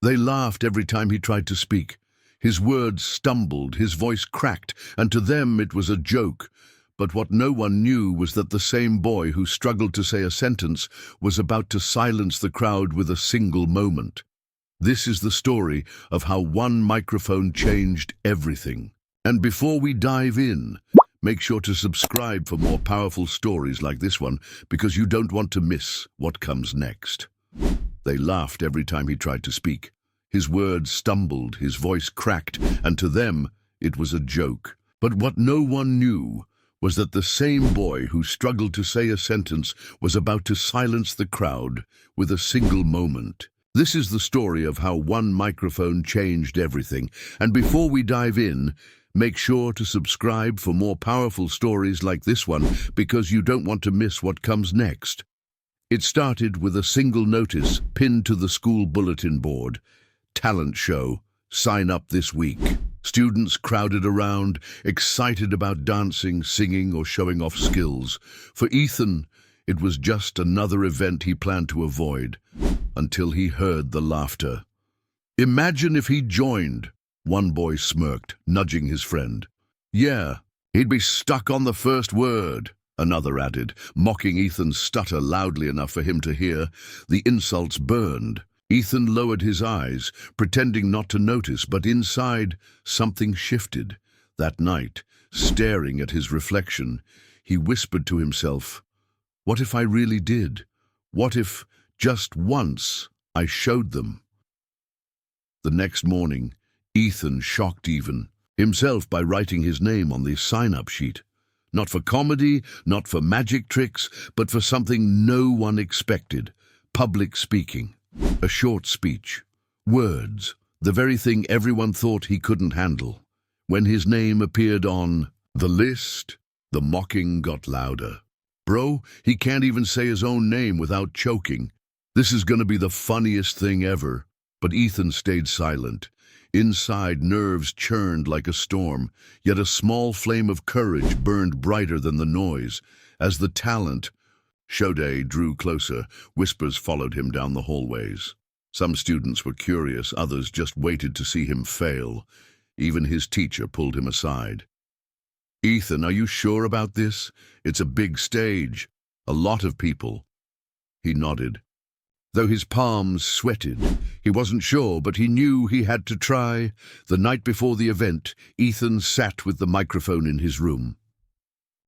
They laughed every time he tried to speak. His words stumbled, his voice cracked, and to them it was a joke. But what no one knew was that the same boy who struggled to say a sentence was about to silence the crowd with a single moment. This is the story of how one microphone changed everything. And before we dive in, make sure to subscribe for more powerful stories like this one, because you don't want to miss what comes next. They laughed every time he tried to speak. His words stumbled, his voice cracked, and to them it was a joke. But what no one knew was that the same boy who struggled to say a sentence was about to silence the crowd with a single moment. This is the story of how one microphone changed everything. And before we dive in, make sure to subscribe for more powerful stories like this one, because you don't want to miss what comes next. It started with a single notice pinned to the school bulletin board. Talent show. Sign up this week. Students crowded around, excited about dancing, singing, or showing off skills. For Ethan, it was just another event he planned to avoid, until he heard the laughter. Imagine if he joined, one boy smirked, nudging his friend. Yeah, he'd be stuck on the first word, another added, mocking Ethan's stutter loudly enough for him to hear. The insults burned. Ethan lowered his eyes, pretending not to notice, but inside, something shifted. That night, staring at his reflection, he whispered to himself, "What if I really did? What if, just once, I showed them?" The next morning, Ethan shocked himself by writing his name on the sign-up sheet. Not for comedy, not for magic tricks, but for something no one expected: public speaking. A short speech. Words. The very thing everyone thought he couldn't handle. When his name appeared on the list, the mocking got louder. "Bro, he can't even say his own name without choking. This is gonna be the funniest thing ever." But Ethan stayed silent. Inside, nerves churned like a storm, yet a small flame of courage burned brighter than the noise. As the talent show day drew closer, whispers followed him down the hallways. Some students were curious, others just waited to see him fail. Even his teacher pulled him aside. "Ethan, are you sure about this? It's a big stage. A lot of people." He nodded. Though his palms sweated, he wasn't sure, but he knew he had to try. The night before the event, Ethan sat with the microphone in his room.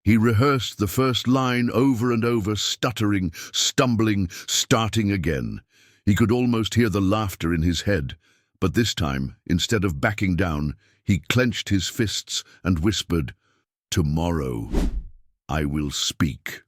He rehearsed the first line over and over, stuttering, stumbling, starting again. He could almost hear the laughter in his head, but this time, instead of backing down, he clenched his fists and whispered, "Tomorrow, I will speak."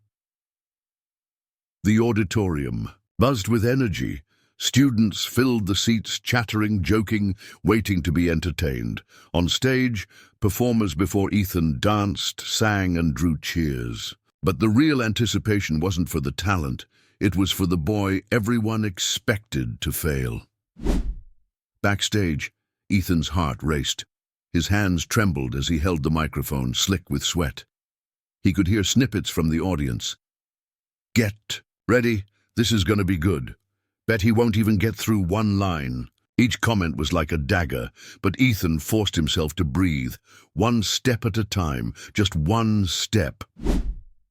The auditorium buzzed with energy. Students filled the seats, chattering, joking, waiting to be entertained. On stage, performers before Ethan danced, sang, and drew cheers. But the real anticipation wasn't for the talent. It was for the boy everyone expected to fail. Backstage, Ethan's heart raced. His hands trembled as he held the microphone, slick with sweat. He could hear snippets from the audience. "Get ready. This is gonna be good. Bet he won't even get through one line." Each comment was like a dagger, but Ethan forced himself to breathe, one step at a time, just one step.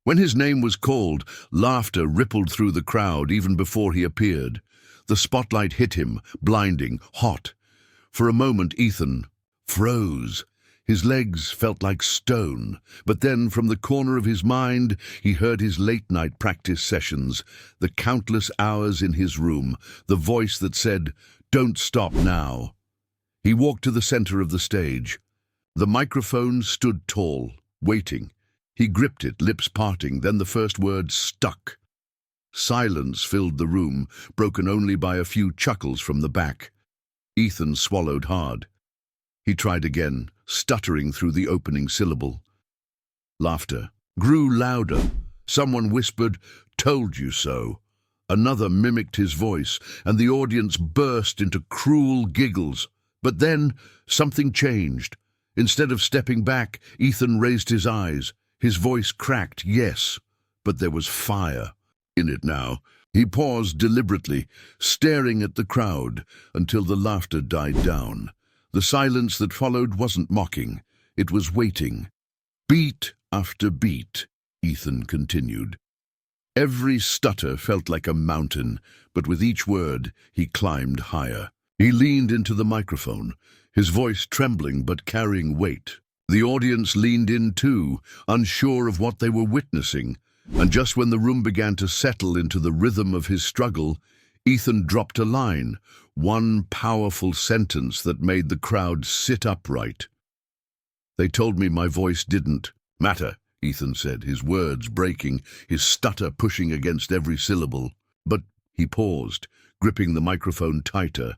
When his name was called, laughter rippled through the crowd even before he appeared. The spotlight hit him, blinding, hot. For a moment, Ethan froze. His legs felt like stone, but then from the corner of his mind, he heard his late-night practice sessions, the countless hours in his room, the voice that said, "Don't stop now." He walked to the center of the stage. The microphone stood tall, waiting. He gripped it, lips parting, then the first word stuck. Silence filled the room, broken only by a few chuckles from the back. Ethan swallowed hard. He tried again, stuttering through the opening syllable. Laughter grew louder. Someone whispered, "Told you so." Another mimicked his voice, and the audience burst into cruel giggles. But then something changed. Instead of stepping back, Ethan raised his eyes. His voice cracked, yes, but there was fire in it now. He paused deliberately, staring at the crowd until the laughter died down. The silence that followed wasn't mocking. It was waiting. Beat after beat, Ethan continued. Every stutter felt like a mountain, but with each word, he climbed higher. He leaned into the microphone, his voice trembling but carrying weight. The audience leaned in too, unsure of what they were witnessing. And just when the room began to settle into the rhythm of his struggle, Ethan dropped a line, one powerful sentence that made the crowd sit upright. "They told me my voice didn't matter," Ethan said, his words breaking, his stutter pushing against every syllable. But he paused, gripping the microphone tighter.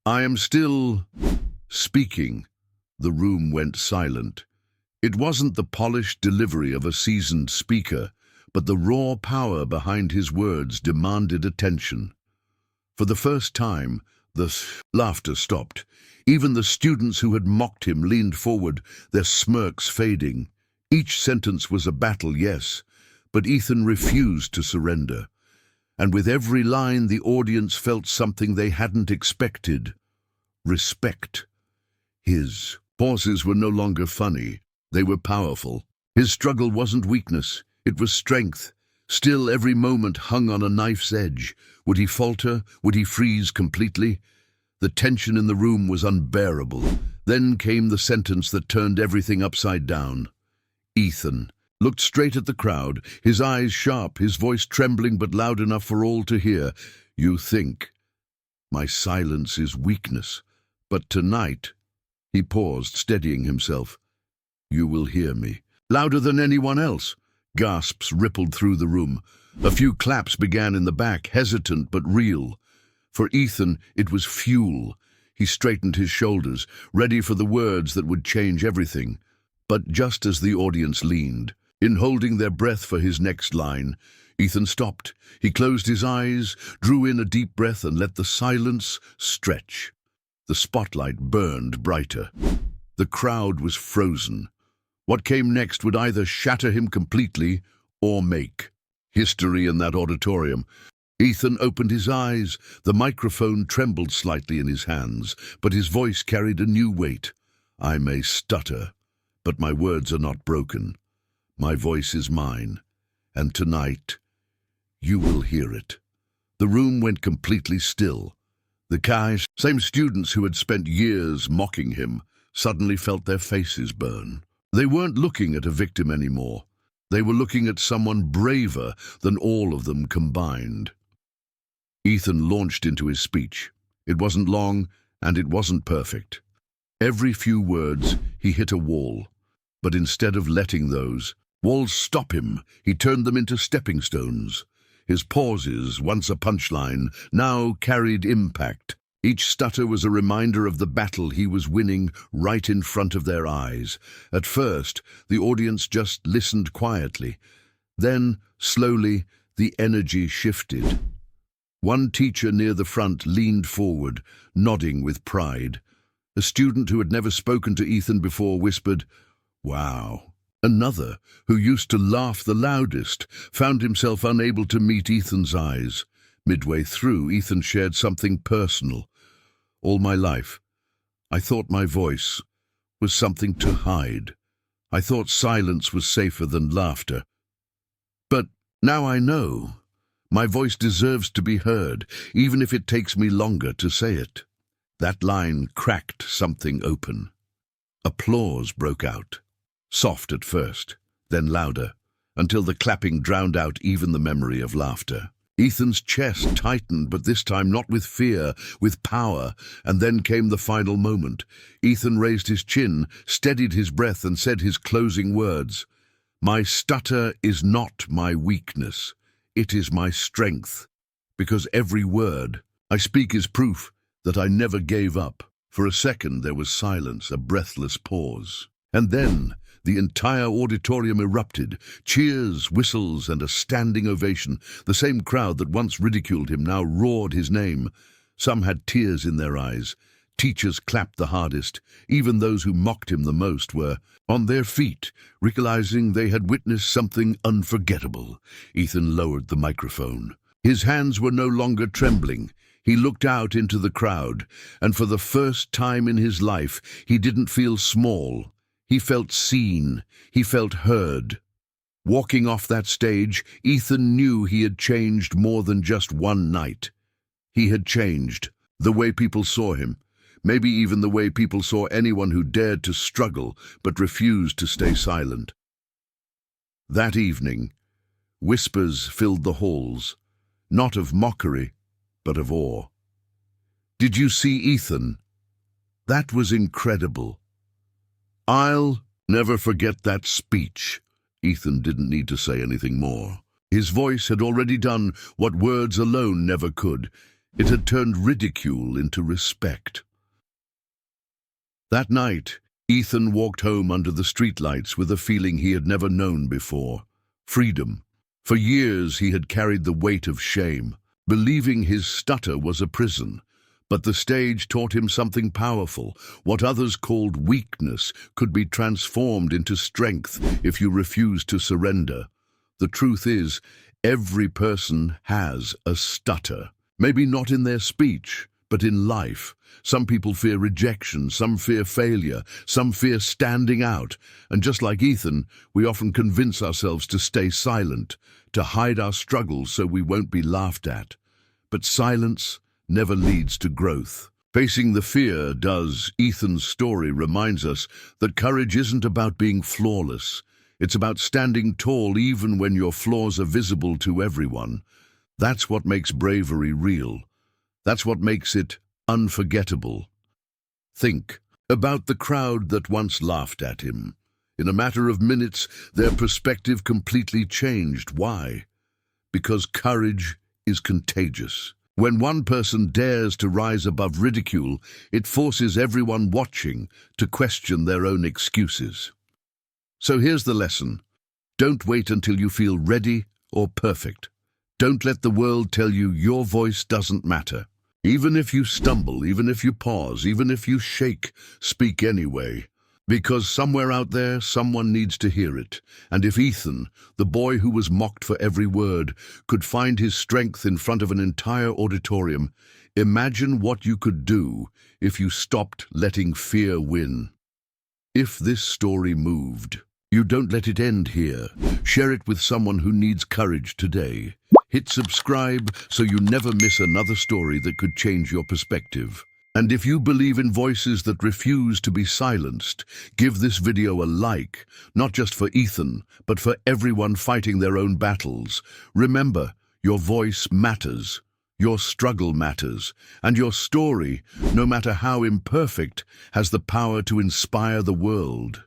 "I am still speaking." The room went silent. It wasn't the polished delivery of a seasoned speaker, but the raw power behind his words demanded attention. For the first time, the laughter stopped. Even the students who had mocked him leaned forward, their smirks fading. Each sentence was a battle, yes, but Ethan refused to surrender. And with every line, the audience felt something they hadn't expected: respect. His pauses were no longer funny. They were powerful. His struggle wasn't weakness. It was strength. Still, every moment hung on a knife's edge. Would he falter? Would he freeze completely? The tension in the room was unbearable. Then came the sentence that turned everything upside down. Ethan looked straight at the crowd, his eyes sharp, his voice trembling but loud enough for all to hear. "You think my silence is weakness, but tonight—" He paused, steadying himself. "You will hear me. Louder than anyone else." Gasps rippled through the room. A few claps began in the back, hesitant but real. For Ethan, it was fuel. He straightened his shoulders, ready for the words that would change everything. But just as the audience leaned, in holding their breath for his next line, Ethan stopped. He closed his eyes, drew in a deep breath, and let the silence stretch. The spotlight burned brighter. The crowd was frozen. What came next would either shatter him completely or make history in that auditorium. Ethan opened his eyes. The microphone trembled slightly in his hands, but his voice carried a new weight. "I may stutter, but my words are not broken. My voice is mine, and tonight you will hear it." The room went completely still. The same students who had spent years mocking him suddenly felt their faces burn. They weren't looking at a victim anymore. They were looking at someone braver than all of them combined. Ethan launched into his speech. It wasn't long, and it wasn't perfect. Every few words, he hit a wall. But instead of letting those walls stop him, he turned them into stepping stones. His pauses, once a punchline, now carried impact. Each stutter was a reminder of the battle he was winning right in front of their eyes. At first, the audience just listened quietly. Then, slowly, the energy shifted. One teacher near the front leaned forward, nodding with pride. A student who had never spoken to Ethan before whispered, "Wow." Another, who used to laugh the loudest, found himself unable to meet Ethan's eyes. Midway through, Ethan shared something personal. "All my life, I thought my voice was something to hide. I thought silence was safer than laughter. But now I know. My voice deserves to be heard, even if it takes me longer to say it." That line cracked something open. Applause broke out. Soft at first, then louder, until the clapping drowned out even the memory of laughter. Ethan's chest tightened, but this time not with fear, with power, and then came the final moment. Ethan raised his chin, steadied his breath, and said his closing words. "My stutter is not my weakness. It is my strength, because every word I speak is proof that I never gave up." For a second there was silence, a breathless pause. And then the entire auditorium erupted. Cheers, whistles, and a standing ovation. The same crowd that once ridiculed him now roared his name. Some had tears in their eyes. Teachers clapped the hardest. Even those who mocked him the most were on their feet, realizing they had witnessed something unforgettable. Ethan lowered the microphone. His hands were no longer trembling. He looked out into the crowd, and for the first time in his life, he didn't feel small. He felt seen. He felt heard. Walking off that stage, Ethan knew he had changed more than just one night. He had changed the way people saw him, maybe even the way people saw anyone who dared to struggle but refused to stay silent. That evening, whispers filled the halls, not of mockery, but of awe. "Did you see Ethan? That was incredible. I'll never forget that speech." Ethan didn't need to say anything more. His voice had already done what words alone never could. It had turned ridicule into respect. That night, Ethan walked home under the streetlights with a feeling he had never known before. Freedom. For years he had carried the weight of shame, believing his stutter was a prison. But the stage taught him something powerful. What others called weakness could be transformed into strength if you refused to surrender. The truth is, every person has a stutter. Maybe not in their speech, but in life. Some people fear rejection, some fear failure, some fear standing out. And just like Ethan, we often convince ourselves to stay silent, to hide our struggles so we won't be laughed at. But silence never leads to growth. Facing the fear does. Ethan's story reminds us that courage isn't about being flawless. It's about standing tall even when your flaws are visible to everyone. That's what makes bravery real. That's what makes it unforgettable. Think about the crowd that once laughed at him. In a matter of minutes, their perspective completely changed. Why? Because courage is contagious. When one person dares to rise above ridicule, it forces everyone watching to question their own excuses. So here's the lesson. Don't wait until you feel ready or perfect. Don't let the world tell you your voice doesn't matter. Even if you stumble, even if you pause, even if you shake, speak anyway. Because somewhere out there, someone needs to hear it. And if Ethan, the boy who was mocked for every word, could find his strength in front of an entire auditorium, imagine what you could do if you stopped letting fear win. If this story moved, you don't let it end here. Share it with someone who needs courage today. Hit subscribe so you never miss another story that could change your perspective. And if you believe in voices that refuse to be silenced, give this video a like, not just for Ethan, but for everyone fighting their own battles. Remember, your voice matters, your struggle matters, and your story, no matter how imperfect, has the power to inspire the world.